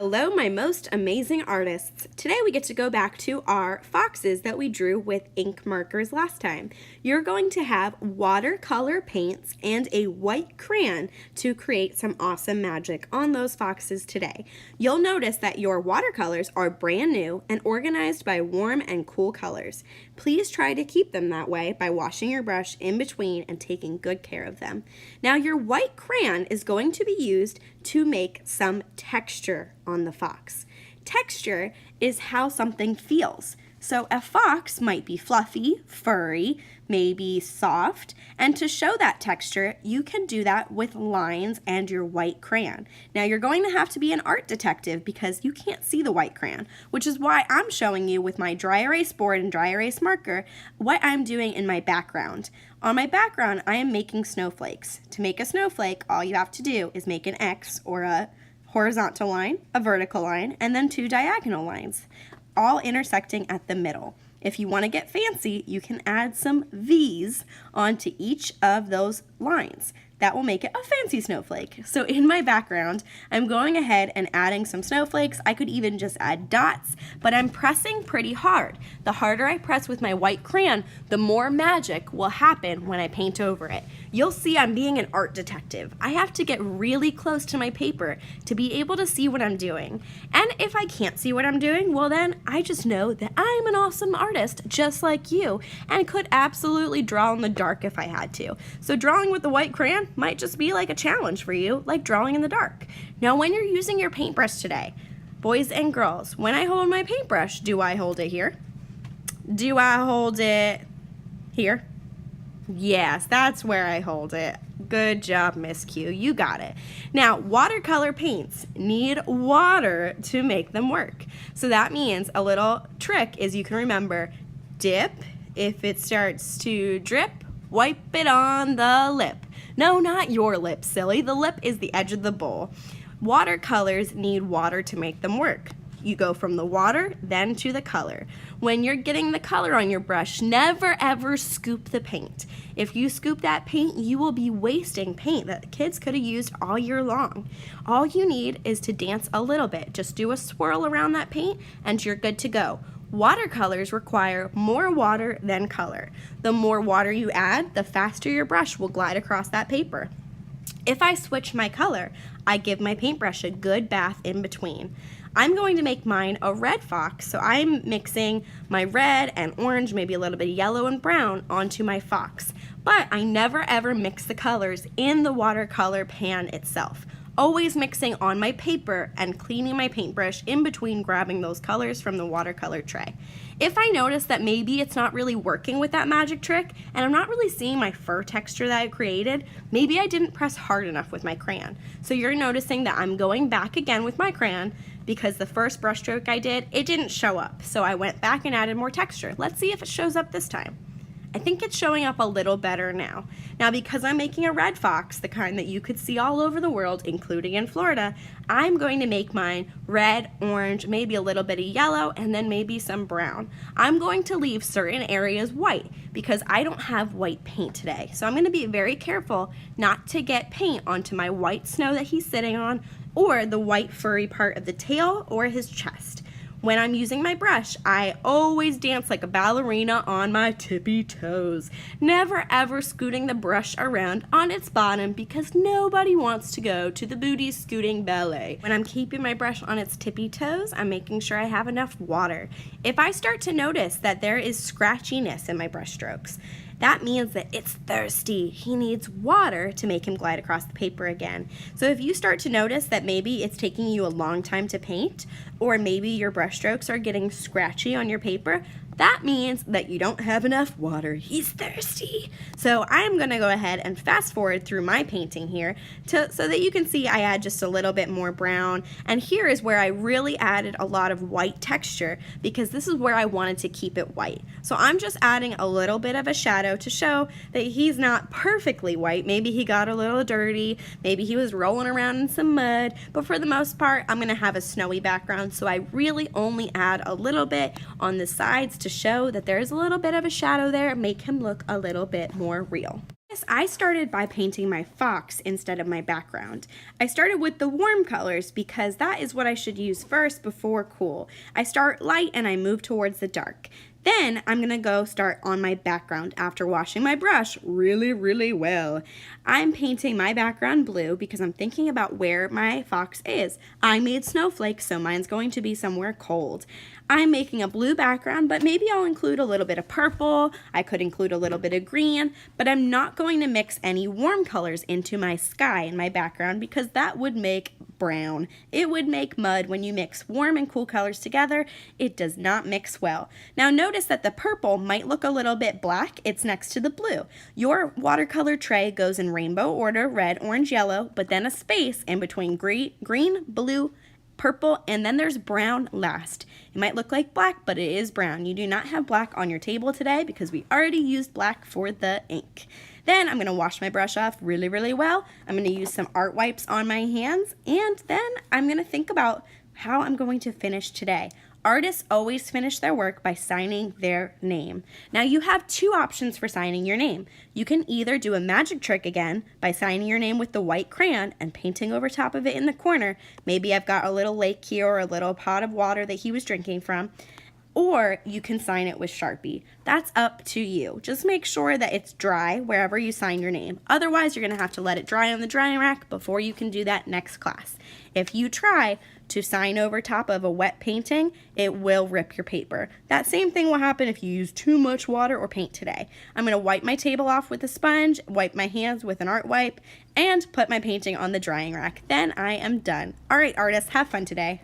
Hello, my most amazing artists. Today we get to go back to our foxes that we drew with ink markers last time. You're going to have watercolor paints and a white crayon to create some awesome magic on those foxes today. You'll notice that your watercolors are brand new and organized by warm and cool colors. Please try to keep them that way by washing your brush in between and taking good care of them. Now your white crayon is going to be used to make some texture on the fox. Texture is how something feels. So a fox might be fluffy, furry, maybe soft, and to show that texture, you can do that with lines and your white crayon. Now you're going to have to be an art detective because you can't see the white crayon, which is why I'm showing you with my dry erase board and dry erase marker what I'm doing in my background. On my background, I am making snowflakes. To make a snowflake, all you have to do is make an X or a horizontal line, a vertical line, and then two diagonal lines, all intersecting at the middle. If you want to get fancy, you can add some V's onto each of those lines. That will make it a fancy snowflake. So in my background, I'm going ahead and adding some snowflakes. I could even just add dots, but I'm pressing pretty hard. The harder I press with my white crayon, the more magic will happen when I paint over it. You'll see I'm being an art detective. I have to get really close to my paper to be able to see what I'm doing. And if I can't see what I'm doing, well then I just know that I'm an awesome artist just like you and could absolutely draw in the dark if I had to. So drawing with the white crayon might just be like a challenge for you, like drawing in the dark. Now when you're using your paintbrush today, boys and girls, when I hold my paintbrush, do I hold it here? Do I hold it here? Yes, that's where I hold it. Good job, Miss Q. You got it. Now, watercolor paints need water to make them work. So that means a little trick is you can remember, dip. If it starts to drip, wipe it on the lip. No, not your lip, silly. The lip is the edge of the bowl. Watercolors need water to make them work. You go from the water, then to the color. When you're getting the color on your brush, never ever scoop the paint. If you scoop that paint, you will be wasting paint that the kids could have used all year long. All you need is to dance a little bit. Just do a swirl around that paint and you're good to go. Watercolors require more water than color. The more water you add, the faster your brush will glide across that paper. If I switch my color, I give my paintbrush a good bath in between. I'm going to make mine a red fox, so I'm mixing my red and orange, maybe a little bit of yellow and brown onto my fox. But I never ever mix the colors in the watercolor pan itself. Always mixing on my paper and cleaning my paintbrush in between grabbing those colors from the watercolor tray. If I notice that maybe it's not really working with that magic trick and I'm not really seeing my fur texture that I created, maybe I didn't press hard enough with my crayon. So you're noticing that I'm going back again with my crayon because the first brush stroke I did, it didn't show up. So I went back and added more texture. Let's see if it shows up this time. I think it's showing up a little better now. Now because I'm making a red fox, the kind that you could see all over the world, including in Florida, I'm going to make mine red, orange, maybe a little bit of yellow, and then maybe some brown. I'm going to leave certain areas white because I don't have white paint today. So I'm going to be very careful not to get paint onto my white snow that he's sitting on or the white furry part of the tail or his chest. When I'm using my brush, I always dance like a ballerina on my tippy toes, never ever scooting the brush around on its bottom because nobody wants to go to the booty scooting ballet. When I'm keeping my brush on its tippy toes, I'm making sure I have enough water. If I start to notice that there is scratchiness in my brush strokes, that means that it's thirsty. He needs water to make him glide across the paper again. So if you start to notice that maybe it's taking you a long time to paint, or maybe your brush strokes are getting scratchy on your paper, that means that you don't have enough water. He's thirsty. So I'm gonna go ahead and fast forward through my painting here so that you can see I add just a little bit more brown. And here is where I really added a lot of white texture because this is where I wanted to keep it white. So I'm just adding a little bit of a shadow to show that he's not perfectly white. Maybe he got a little dirty, maybe he was rolling around in some mud, but for the most part, I'm gonna have a snowy background, so I really only add a little bit on the sides to show that there's a little bit of a shadow there, make him look a little bit more real. Yes, I started by painting my fox instead of my background. I started with the warm colors because that is what I should use first before cool. I start light and I move towards the dark. Then I'm gonna go start on my background after washing my brush really well. I'm painting my background blue because I'm thinking about where my fox is. I made snowflakes, so mine's going to be somewhere cold. I'm making a blue background, but maybe I'll include a little bit of purple. I could include a little bit of green, but I'm not going to mix any warm colors into my sky in my background because that would make brown. It would make mud. When you mix warm and cool colors together, it does not mix well. Now notice that the purple might look a little bit black. It's next to the blue. Your watercolor tray goes in rainbow order, red, orange, yellow, but then a space in between green, blue, purple, and then there's brown last. It might look like black, but it is brown. You do not have black on your table today because we already used black for the ink. Then I'm going to wash my brush off really well. I'm going to use some art wipes on my hands, and then I'm going to think about how I'm going to finish today. Artists always finish their work by signing their name. Now you have two options for signing your name. You can either do a magic trick again by signing your name with the white crayon and painting over top of it in the corner. Maybe I've got a little lake here or a little pot of water that he was drinking from. Or you can sign it with Sharpie. That's up to you. Just make sure that it's dry wherever you sign your name. Otherwise, you're going to have to let it dry on the drying rack before you can do that next class. If you try to sign over top of a wet painting, it will rip your paper. That same thing will happen if you use too much water or paint today. I'm going to wipe my table off with a sponge, wipe my hands with an art wipe, and put my painting on the drying rack. Then I am done. All right, artists, have fun today.